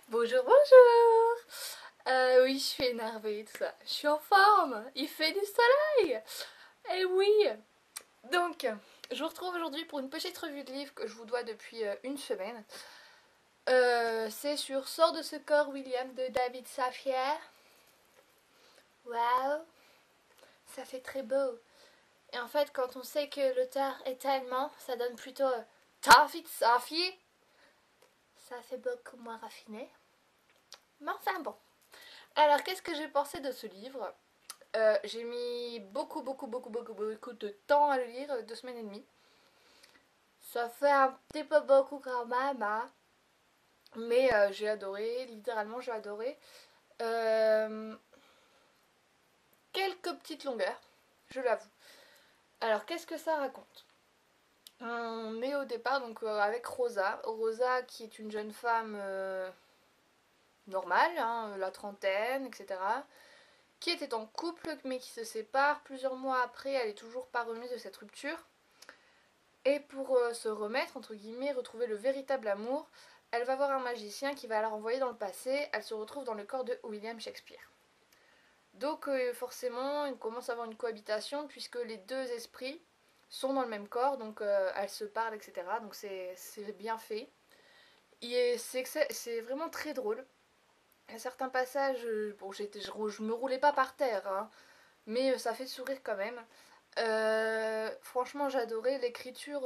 Bonjour, bonjour. Oui, je suis énervée, tout ça. Je suis en forme. Il fait du soleil. Eh oui. Donc, je vous retrouve aujourd'hui pour une petite revue de livre que je vous dois depuis une semaine. C'est sur Sors de ce corps, William, de David Safier. Waouh, ça fait très beau. Et en fait, quand on sait que l'auteur est allemand, ça donne plutôt David Safier. Ça fait beaucoup moins raffiné. Mais enfin bon. Alors, qu'est-ce que j'ai pensé de ce livre? J'ai mis beaucoup de temps à le lire, 2 semaines et demie. Ça fait un petit peu beaucoup quand même, hein. Mais j'ai adoré, littéralement j'ai adoré. Euh, Quelques petites longueurs, je l'avoue. Alors qu'est-ce que ça raconte? On est au départ donc avec Rosa. Rosa qui est une jeune femme normale, hein, la trentaine, etc. Qui était en couple mais qui se sépare. Plusieurs mois après, elle est toujours pas remise de cette rupture. Et pour se remettre, entre guillemets, retrouver le véritable amour, elle va voir un magicien qui va la renvoyer dans le passé. Elle se retrouve dans le corps de William Shakespeare. Donc forcément, il commence à avoir une cohabitation puisque les deux esprits sont dans le même corps, donc elles se parlent, etc. Donc c'est bien fait. C'est vraiment très drôle. Il y a certains passages, bon, je me roulais pas par terre, hein, mais ça fait sourire quand même. Franchement, j'ai adoré l'écriture.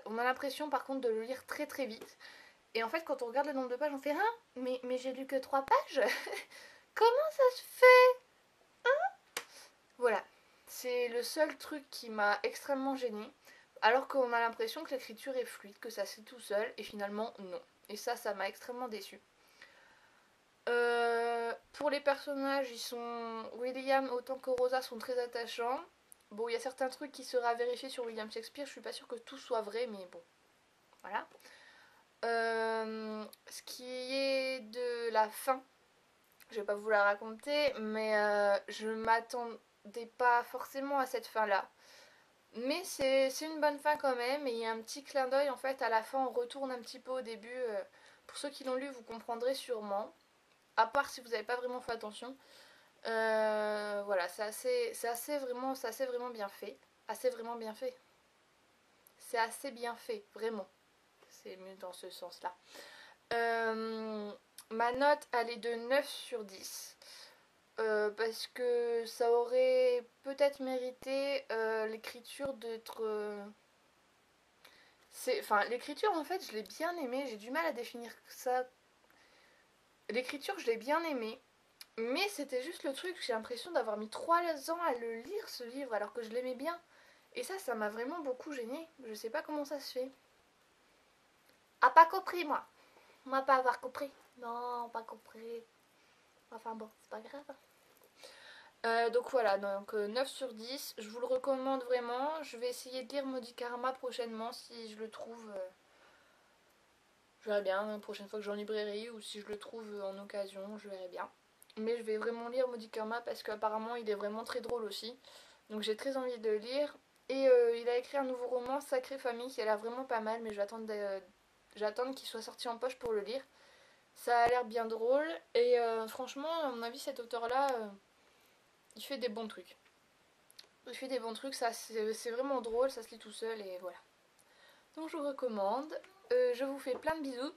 On a l'impression par contre de le lire très très vite. Et en fait, quand on regarde le nombre de pages, on fait hein, mais j'ai lu que 3 pages. Comment ça se fait? Voilà, c'est le seul truc qui m'a extrêmement gênée. Alors qu'on a l'impression que l'écriture est fluide, que ça c'est tout seul, et finalement non. Et ça m'a extrêmement déçue. Pour les personnages, ils sont William autant que Rosa sont très attachants. Bon, il y a certains trucs qui seraient à vérifier sur William Shakespeare. Je suis pas sûre que tout soit vrai, mais bon, voilà. Ce qui est de la fin, je vais pas vous la raconter, mais je m'attendais pas forcément à cette fin-là. Mais c'est une bonne fin quand même, et il y a un petit clin d'œil en fait à la fin. On retourne un petit peu au début. Pour ceux qui l'ont lu, vous comprendrez sûrement. À part si vous n'avez pas vraiment fait attention. Voilà, c'est assez vraiment bien fait. Assez vraiment bien fait. C'est assez bien fait, vraiment. C'est mieux dans ce sens-là. Ma note, elle est de 9 sur 10. Parce que ça aurait peut-être mérité l'écriture d'être... Enfin, l'écriture, en fait, je l'ai bien aimée. J'ai du mal à définir ça. L'écriture, je l'ai bien aimée. Mais c'était juste le truc, j'ai l'impression d'avoir mis 3 ans à le lire ce livre alors que je l'aimais bien. Et ça m'a vraiment beaucoup gênée. Je sais pas comment ça se fait. Ah, pas compris, moi. Moi, pas avoir compris. Non, pas compris. Enfin bon, c'est pas grave. Donc voilà, donc 9 sur 10. Je vous le recommande vraiment. Je vais essayer de lire Maudit Karma prochainement si je le trouve. Je verrai bien, la prochaine fois que je vais en librairie ou si je le trouve en occasion, je verrai bien. Mais je vais vraiment lire Maudit Karma parce qu'apparemment il est vraiment très drôle aussi. Donc j'ai très envie de le lire. Et il a écrit un nouveau roman, Sacrée Famille, qui a l'air vraiment pas mal, mais j'attends qu'il soit sorti en poche pour le lire. Ça a l'air bien drôle. Et franchement, à mon avis, cet auteur-là, il fait des bons trucs. Il fait des bons trucs, ça c'est vraiment drôle, ça se lit tout seul et voilà. Donc je vous recommande. Je vous fais plein de bisous.